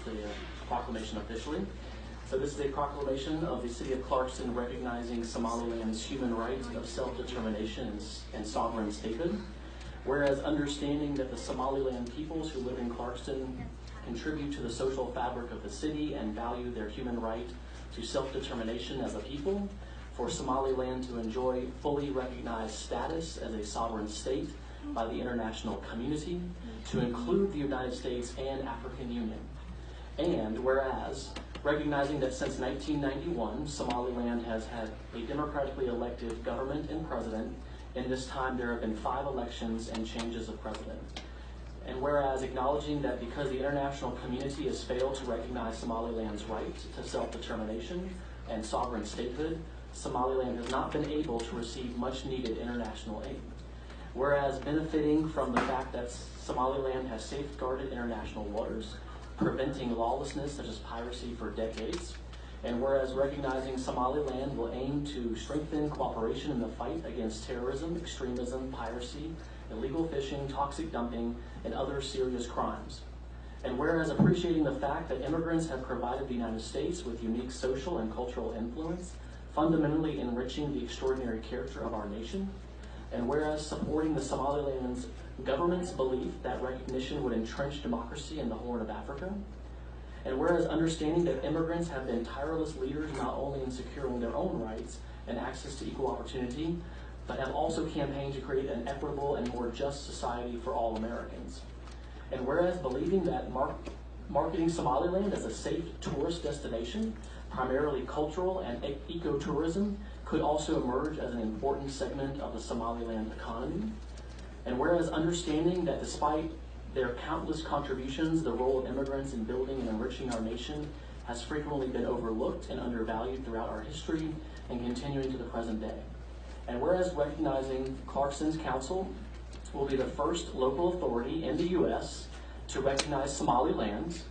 announce the proclamation officially. So this is a proclamation of the City of Clarkston recognizing Somaliland's human right of self-determination and sovereign statehood. Whereas understanding that the Somaliland peoples who live in Clarkston contribute to the social fabric of the city and value their human right to self-determination as a people, for Somaliland to enjoy fully recognized status as a sovereign state by the international community, to include the United States and African Union. And whereas recognizing that since 1991, Somaliland has had a democratically elected government and president. In this time, there have been 5 elections and changes of president. And whereas acknowledging that because the international community has failed to recognize Somaliland's right to self-determination and sovereign statehood, Somaliland has not been able to receive much needed international aid. Whereas benefiting from the fact that Somaliland has safeguarded international waters, preventing lawlessness such as piracy for decades, and whereas recognizing Somaliland will aim to strengthen cooperation in the fight against terrorism, extremism, piracy, illegal fishing, toxic dumping, and other serious crimes. And whereas appreciating the fact that immigrants have provided the United States with unique social and cultural influence, fundamentally enriching the extraordinary character of our nation, and whereas supporting the Somaliland's government's belief that recognition would entrench democracy in the Horn of Africa, and whereas understanding that immigrants have been tireless leaders not only in securing their own rights and access to equal opportunity, but have also campaigned to create an equitable and more just society for all Americans. And whereas believing that marketing Somaliland as a safe tourist destination, primarily cultural and ecotourism, could also emerge as an important segment of the Somaliland economy. And whereas understanding that despite their countless contributions, the role of immigrants in building and enriching our nation has frequently been overlooked and undervalued throughout our history and continuing to the present day. And whereas recognizing Clarkston's Council will be the first local authority in the U.S. to recognize Somaliland.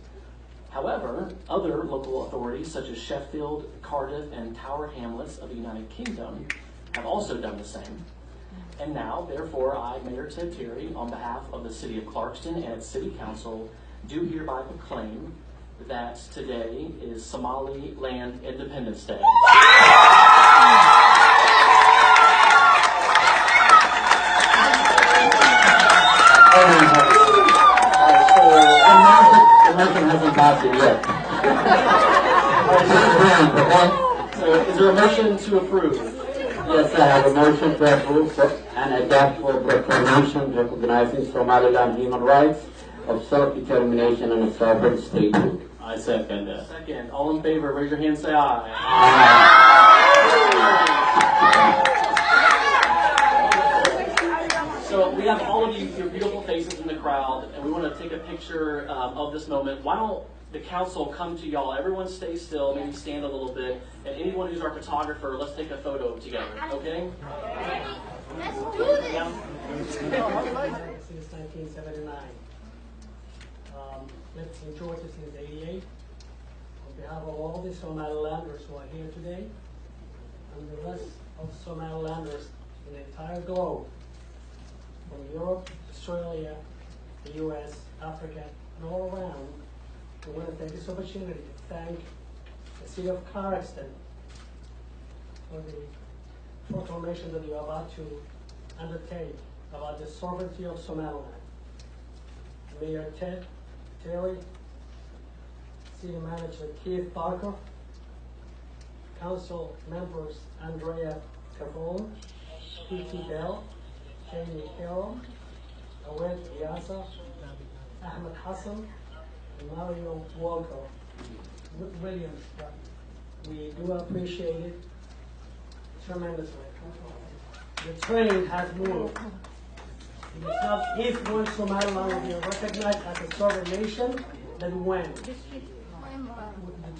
However, other local authorities such as Sheffield, Cardiff, and Tower Hamlets of the United Kingdom have also done the same. And now, therefore, I, Mayor Ted Terry, on behalf of the City of Clarkston and its City Council, do hereby proclaim that today is Somaliland Independence Day. The motion hasn't passed it yet. So, is there a motion to approve? Yes, I have a motion to approve and adopt for proclamation recognizing Somaliland human rights of self-determination and a sovereign statehood. I second that. Second. All in favor, raise your hand, say aye. Aye. So we have all of you, your beautiful faces in the crowd, and we want to take a picture of this moment. Why don't the council come to y'all? Everyone stay still, maybe stand a little bit, and anyone who's our photographer, let's take a photo together, okay? Let's do this! Yeah. Since 1979. Lived in Georgia since '88. On behalf of all the Somalilanders who are here today, and the rest of Somalilanders in the entire globe, from Europe, Australia, the US, Africa, and all around, we want to take this opportunity to thank the City of Clarkston for the proclamation that you are about to undertake about the sovereignty of Somaliland. Mayor Ted Terry, City Manager Keith Barker, Council members Andrea Cavone, P.T. Bell, Jamie Carroll, Awed Iasa, Ahmed Hassan, and Mario Walker Williams. We do appreciate it tremendously. The train has moved. It is not if one Somaliland will be recognized as a sovereign nation, then when. The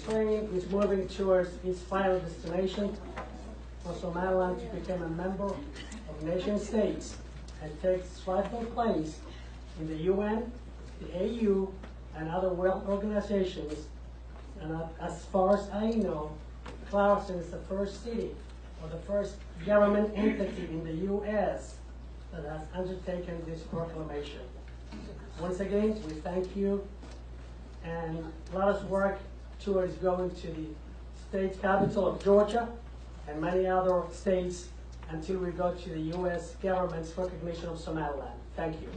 train is moving towards its final destination for Somaliland to become a member of nation states and take its rightful place in the UN, the AU, and other world organizations. And as far as I know, Clarkston is the first city or the first government entity in the U.S. that has undertaken this proclamation. Once again, we thank you and let us work towards going to the state capital of Georgia and many other states until we go to the U.S. government's recognition of Somaliland. Thank you.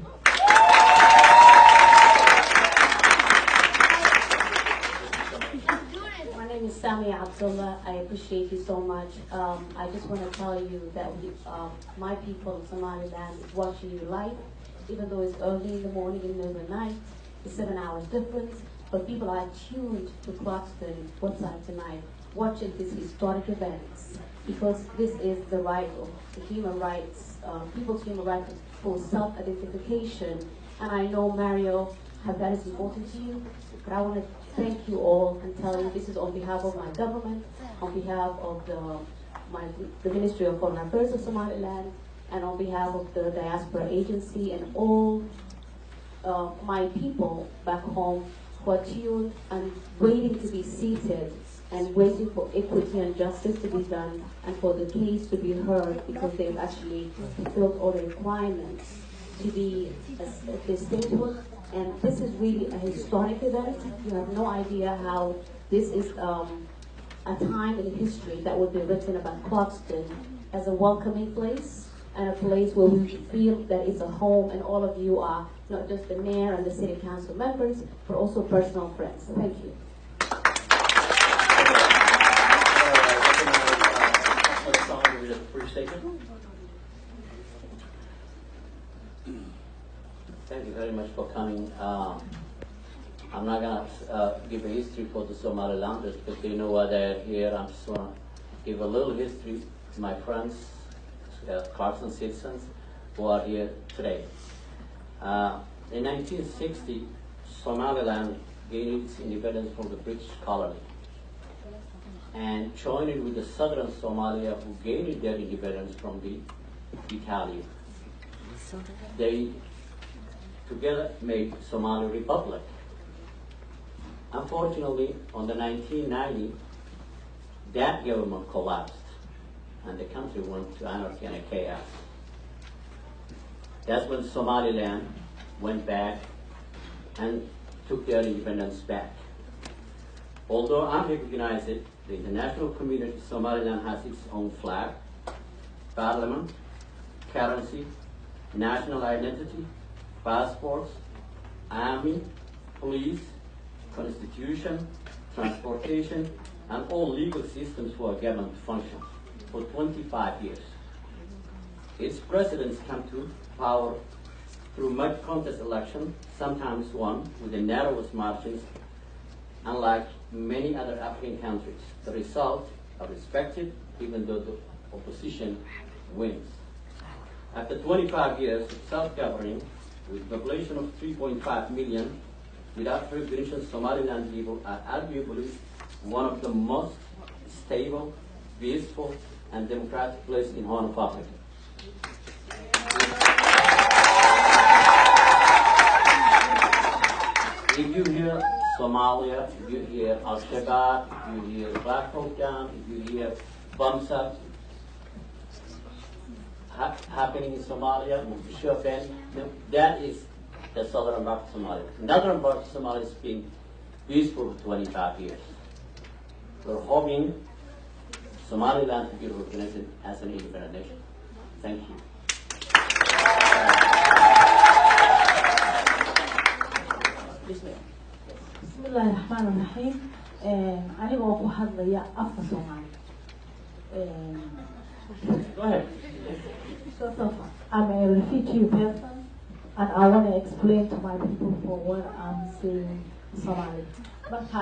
My name is Sami Abdullah. I appreciate you so much. I just want to tell you that my people of Somaliland is watching you live, even though it's early in the morning and middle of the night. It's 7 hours difference, but people are tuned to Clarkston website tonight, watching these historic events, because this is the right of the human rights, people's human rights for self-identification. And I know, Mario, how that is important to you, but I want to thank you all and tell you this is on behalf of my government, on behalf of the Ministry of Foreign Affairs of Somaliland, and on behalf of the Diaspora Agency and all my people back home who are tuned and waiting to be seated and waiting for equity and justice to be done and for the case to be heard, because they've actually fulfilled all the requirements to be a statehood. And this is really a historic event. You have no idea how this is a time in history that would be written about Clarkston as a welcoming place and a place where we feel that it's a home, and all of you are not just the mayor and the city council members, but also personal friends. Thank you. Thank you very much for coming. I'm not going to give a history for the Somalilanders because they know why they're here. I'm just going to give a little history to my friends, Clarkston citizens who are here today. In 1960, Somaliland gained its independence from the British colony and joined with the southern Somalia, who gained their independence from the Italians. They together made Somali Republic. Unfortunately, on the 1990, that government collapsed and the country went to anarchy and chaos. That's when Somaliland went back and took their independence back. Although unrecognized, the international community, Somaliland has its own flag, parliament, currency, national identity, passports, army, police, constitution, transportation, and all legal systems for a government to function for 25 years. Its presidents come to power through much contest election, sometimes won with the narrowest margins, unlike many other African countries. The results are respected even though the opposition wins. After 25 years of self-governing, with a population of 3.5 million, without recognition, Somaliland people are arguably one of the most stable, peaceful, and democratic places in Horn of Africa. If you hear Somalia, if you hear Al-Shabaab, if you hear Black Hawk Down, if you hear bombs up happening in Somalia, that is the southern part of Somalia. Northern part of Somalia has been peaceful for 25 years. We're hoping Somaliland to be recognized as an independent nation. Thank you. بسم الله الرحمن الرحيم. أنا بقول هذا يا أفضل صومالي. Go ahead. So I'm a refugee person, and I want to explain to my people for what I'm saying Somali. marka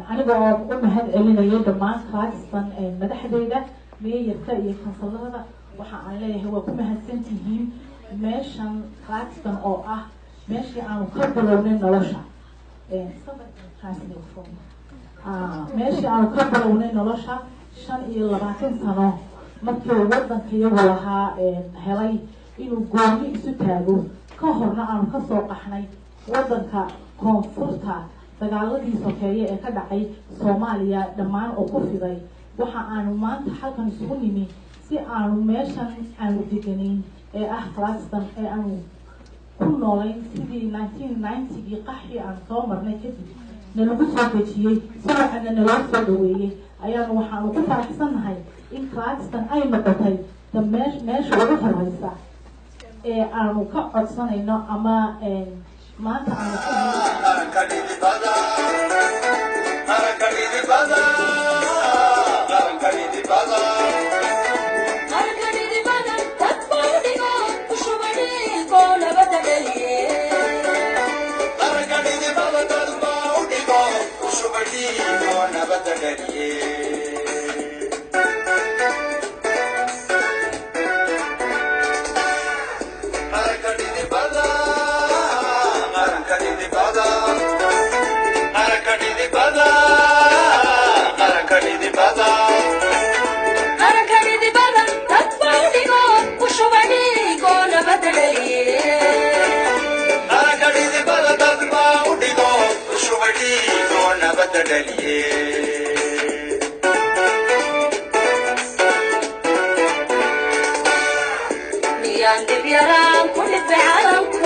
aniga oo u mahad celinayo dhammaan Clarkston madaxdeeda meeyarka iyo kansalada waxa aan leeyahay waa ku mahadsantihiin meeshan Clarkston oo ah meeshii aan ka bilownay nolosha meeshii aan ka bilownay nolosha 25 sano markii waddankayagu lahaa helay inuu gooni isu taago ka horna aan ka soo qaxnay waddanka koonfurta dagaaladii sokeeye ee ka dhacay Soomaaliya dhammaan oo ku fiday waxa aanu maanta halkan isugu nimi si aanu meeshan aanu deganayn ee ah Clarkston ee aanu ku noolayn sidii 1990-gii qaxii aan soo marnay kadib nalagu soo dejiyey subaxana naloo soo dhaweeyey ayaanu waxaanu ku faraxsannahay in Clarkston ay noqotay meesha ugu horeysa ee aanu ka codsanayno ama maanta aanu ميان دبيران كل بعالمكم